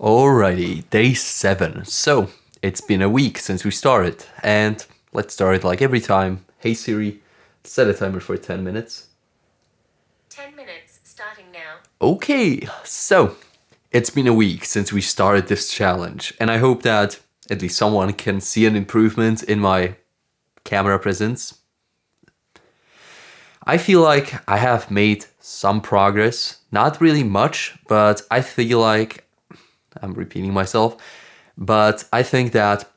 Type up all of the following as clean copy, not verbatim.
Alrighty, day 7. So, it's been a week since we started, and let's start like every time. Hey Siri, set a timer for 10 minutes. 10 minutes starting now. Okay, so it's been a week since we started this challenge, and I hope that at least someone can see an improvement in my camera presence. I feel like I have made some progress, not really much, but I feel like I'm repeating myself, but I think that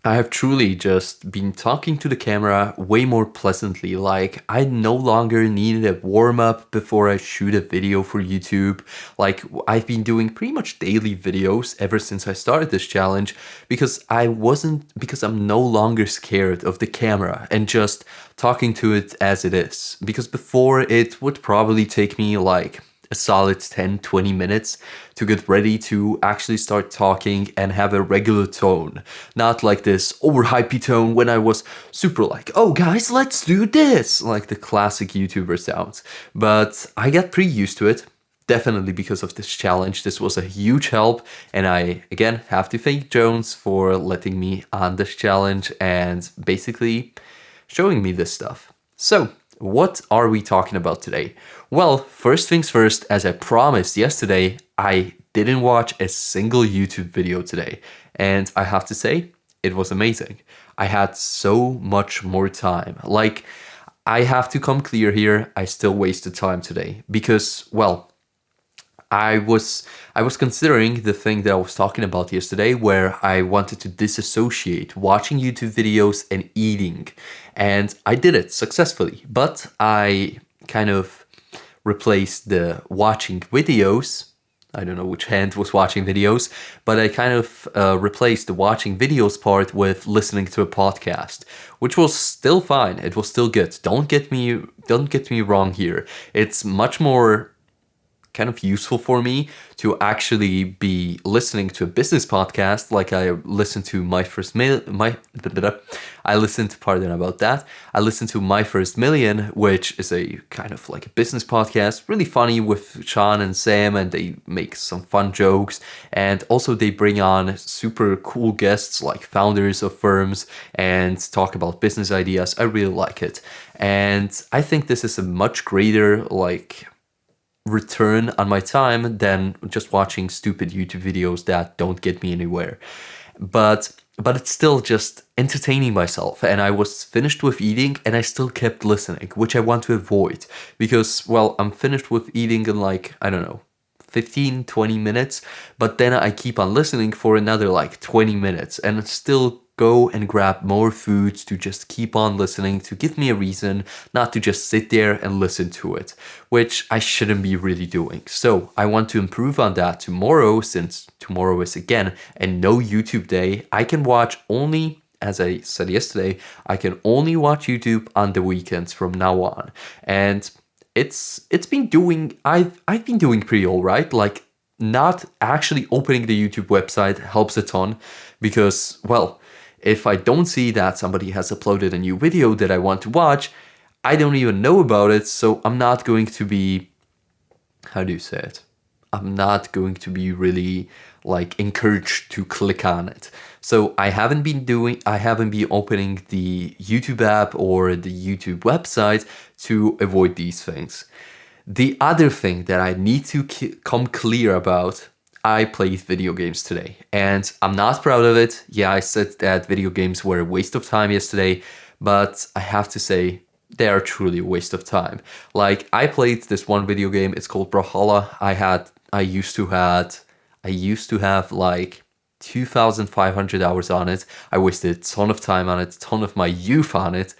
I have truly just been talking to the camera way more pleasantly. Like, I no longer needed a warm up before I shoot a video for YouTube. Like, I've been doing pretty much daily videos ever since I started this challenge because because I'm no longer scared of the camera and just talking to it as it is. Because before, it would probably take me like a solid 10-20 minutes to get ready to actually start talking and have a regular tone. Not like this overhypey tone when I was super like, oh guys, let's do this, like the classic YouTuber sounds. But I got pretty used to it. Definitely because of this challenge. This was a huge help, and I again have to thank Jones for letting me on this challenge and basically showing me this stuff. So, what are we talking about today? Well, first things first, as I promised yesterday, I didn't watch a single YouTube video today. And I have to say, it was amazing. I had so much more time. Like, I have to come clear here, I still wasted time today because, well, I was considering the thing that I was talking about yesterday where I wanted to disassociate watching YouTube videos and eating. And I did it successfully, but I kind of replaced the watching videos. I don't know which hand was watching videos, but I kind of replaced the watching videos part with listening to a podcast, which was still fine. It was still good. Don't get me wrong here. It's much more kind of useful for me to actually be listening to a business podcast like I listened to my first I listened, pardon about that, I listened to My First Million, which is a kind of like a business podcast, really funny with Sean and Sam, and they make some fun jokes, and also they bring on super cool guests like founders of firms and talk about business ideas. I really like it, and I think this is a much greater like return on my time than just watching stupid YouTube videos that don't get me anywhere. But it's still just entertaining myself, and I was finished with eating and I still kept listening, which I want to avoid because, well, I'm finished with eating in like, I don't know, 15-20 minutes, but then I keep on listening for another like 20 minutes and still go and grab more foods to just keep on listening, to give me a reason not to just sit there and listen to it, which I shouldn't be really doing. So I want to improve on that tomorrow, since tomorrow is again a no YouTube day. I can watch only, as I said yesterday, I can only watch YouTube on the weekends from now on. And it's been doing, I've been doing pretty all right. Like, not actually opening the YouTube website helps a ton because, well, if I don't see that somebody has uploaded a new video that I want to watch, I don't even know about it, so I'm not going to be, how do you say it? I'm not going to be really like encouraged to click on it. So I haven't been opening the YouTube app or the YouTube website to avoid these things. The other thing that I need to come clear about, I played video games today and I'm not proud of it. Yeah, I said that video games were a waste of time yesterday, but I have to say they are truly a waste of time. Like, I played this one video game, it's called Brawlhalla. I used to have like 2,500 hours on it. I wasted a ton of time on it, a ton of my youth on it,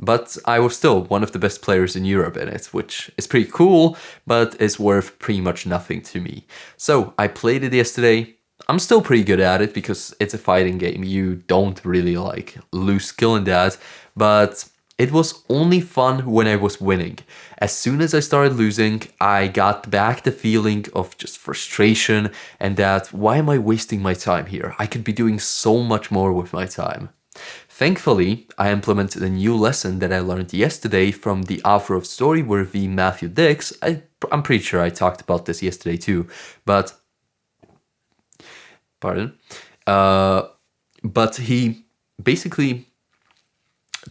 but I was still one of the best players in Europe in it, which is pretty cool, but is worth pretty much nothing to me. So I played it yesterday. I'm still pretty good at it because it's a fighting game. You don't really like lose skill in that, but it was only fun when I was winning. As soon as I started losing, I got back the feeling of just frustration and that, why am I wasting my time here? I could be doing so much more with my time. Thankfully, I implemented a new lesson that I learned yesterday from the author of Storyworthy, Matthew Dix. I'm pretty sure I talked about this yesterday too, but pardon. But he basically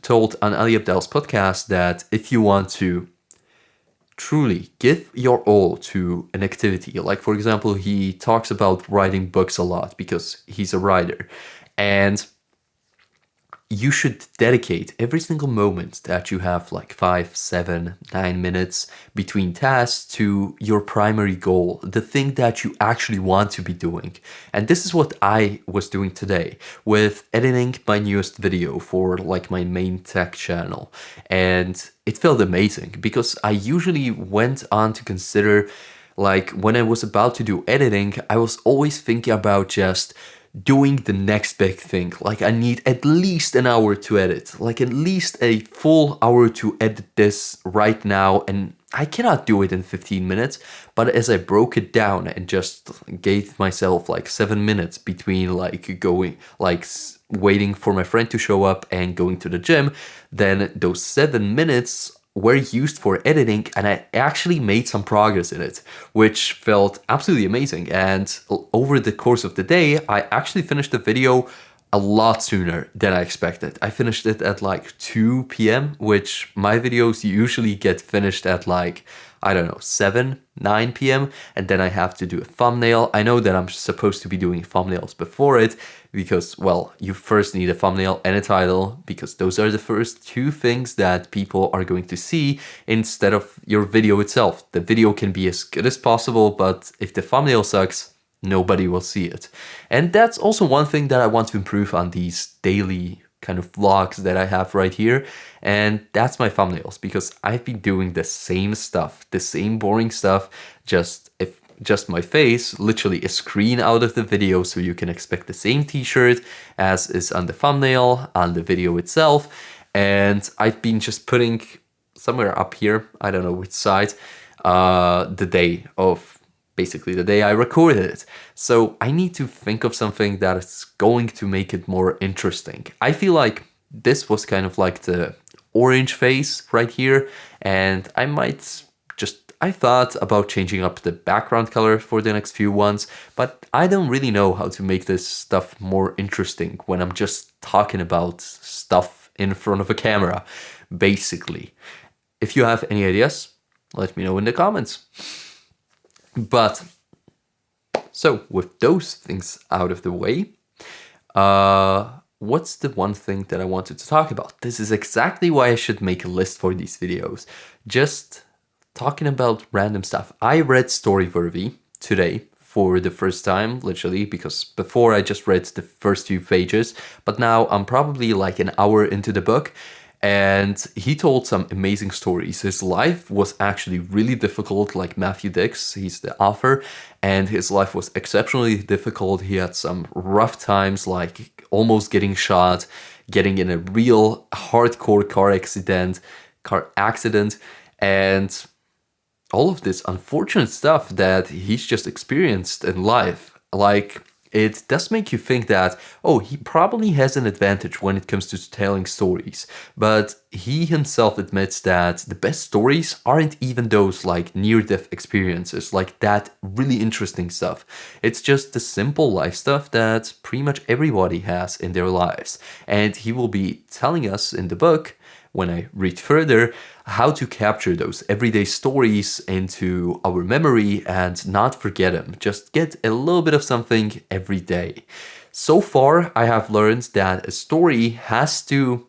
told on Ali Abdaal's podcast that if you want to truly give your all to an activity, like for example, he talks about writing books a lot because he's a writer, and you should dedicate every single moment that you have, like 5, 7, 9 minutes between tasks, to your primary goal, the thing that you actually want to be doing. And this is what I was doing today with editing my newest video for like my main tech channel. And it felt amazing because I usually went on to consider, like when I was about to do editing, I was always thinking about just doing the next big thing. Like I need at least an hour to edit, like at least a full hour to edit this right now, and I cannot do it in 15 minutes. But as I broke it down and just gave myself like 7 minutes between like going, like waiting for my friend to show up and going to the gym, then those 7 minutes were used for editing, and I actually made some progress in it, which felt absolutely amazing. And over the course of the day, I actually finished the video a lot sooner than I expected. I finished it at like 2 p.m., which my videos usually get finished at like, I don't know, 7, 9 p.m. And then I have to do a thumbnail. I know that I'm supposed to be doing thumbnails before it because, well, you first need a thumbnail and a title because those are the first two things that people are going to see instead of your video itself. The video can be as good as possible, but if the thumbnail sucks, nobody will see it. And that's also one thing that I want to improve on these daily kind of vlogs that I have right here. And that's my thumbnails, because I've been doing the same stuff, the same boring stuff, just my face, literally a screen out of the video, so you can expect the same t-shirt as is on the thumbnail, on the video itself. And I've been just putting somewhere up here, I don't know which side, the day of basically the day I recorded it. So I need to think of something that is going to make it more interesting. I feel like this was kind of like the orange face right here, and I thought about changing up the background color for the next few ones, but I don't really know how to make this stuff more interesting when I'm just talking about stuff in front of a camera, basically. If you have any ideas, let me know in the comments. But so with those things out of the way, what's the one thing that I wanted to talk about? This is exactly why I should make a list for these videos. Just talking about random stuff. I read Storyworthy today for the first time, literally, because before I just read the first few pages, but now I'm probably like an hour into the book. And he told some amazing stories. His life was actually really difficult, like Matthew Dix, he's the author, and his life was exceptionally difficult. He had some rough times, like almost getting shot, getting in a real hardcore car accident, and all of this unfortunate stuff that he's just experienced in life. Like, it does make you think that, oh, he probably has an advantage when it comes to telling stories. But he himself admits that the best stories aren't even those like near-death experiences, like that really interesting stuff. It's just the simple life stuff that pretty much everybody has in their lives. And he will be telling us in the book, when I read further, how to capture those everyday stories into our memory and not forget them. Just get a little bit of something every day. So far, I have learned that a story has to,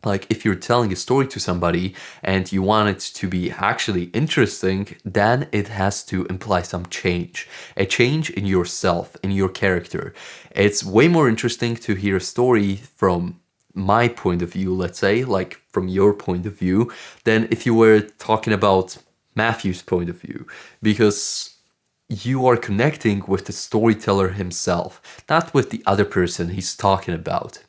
like if you're telling a story to somebody and you want it to be actually interesting, then it has to imply some change. A change in yourself, in your character. It's way more interesting to hear a story from my point of view, let's say, like from your point of view, than if you were talking about Matthew's point of view, because you are connecting with the storyteller himself, not with the other person he's talking about.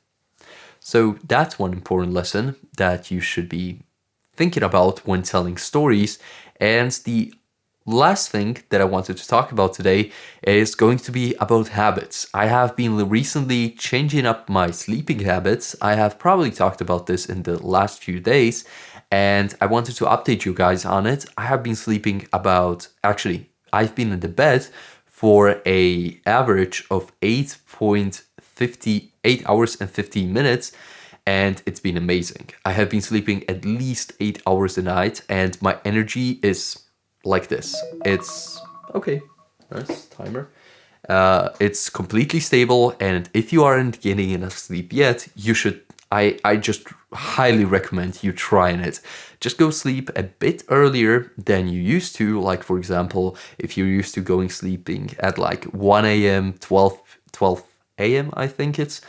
So that's one important lesson that you should be thinking about when telling stories. And the last thing that I wanted to talk about today is going to be about habits. I have been recently changing up my sleeping habits. I have probably talked about this in the last few days, and I wanted to update you guys on it. I have been sleeping I've been in the bed for a average of 8 hours and 15 minutes, and it's been amazing. I have been sleeping at least 8 hours a night, and my energy is like this. It's okay. Nice timer. It's completely stable, and if you aren't getting enough sleep yet, you should. I just highly recommend you trying it. Just go sleep a bit earlier than you used to. Like, for example, if you're used to going sleeping at like 1 a.m., 12 a.m., I think it's.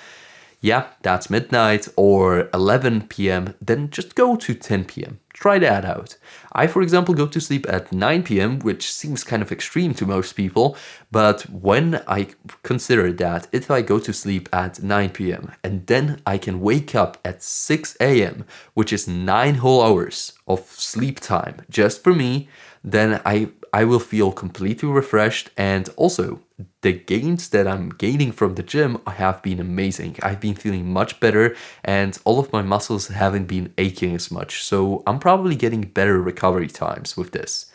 Yeah, that's midnight, or 11 p.m., then just go to 10 p.m. Try that out. I, for example, go to sleep at 9 p.m., which seems kind of extreme to most people, but when I consider that if I go to sleep at 9 p.m. and then I can wake up at 6 a.m., which is 9 whole hours of sleep time just for me, then I will feel completely refreshed, and also the gains that I'm gaining from the gym have been amazing. I've been feeling much better, and all of my muscles haven't been aching as much, so I'm probably getting better recovery times with this.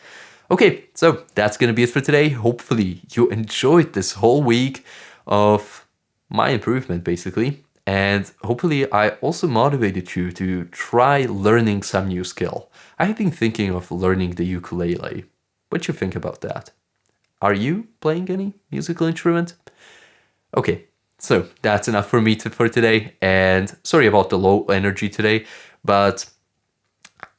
Okay, so that's gonna be it for today. Hopefully you enjoyed this whole week of my improvement, basically. And hopefully I also motivated you to try learning some new skill. I have been thinking of learning the ukulele. What do you think about that? Are you playing any musical instrument? Okay, so that's enough for me for today. And sorry about the low energy today, but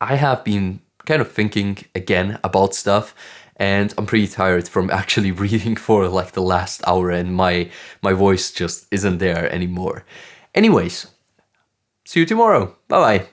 I have been kind of thinking again about stuff, and I'm pretty tired from actually reading for like the last hour, and my voice just isn't there anymore. Anyways, see you tomorrow. Bye bye.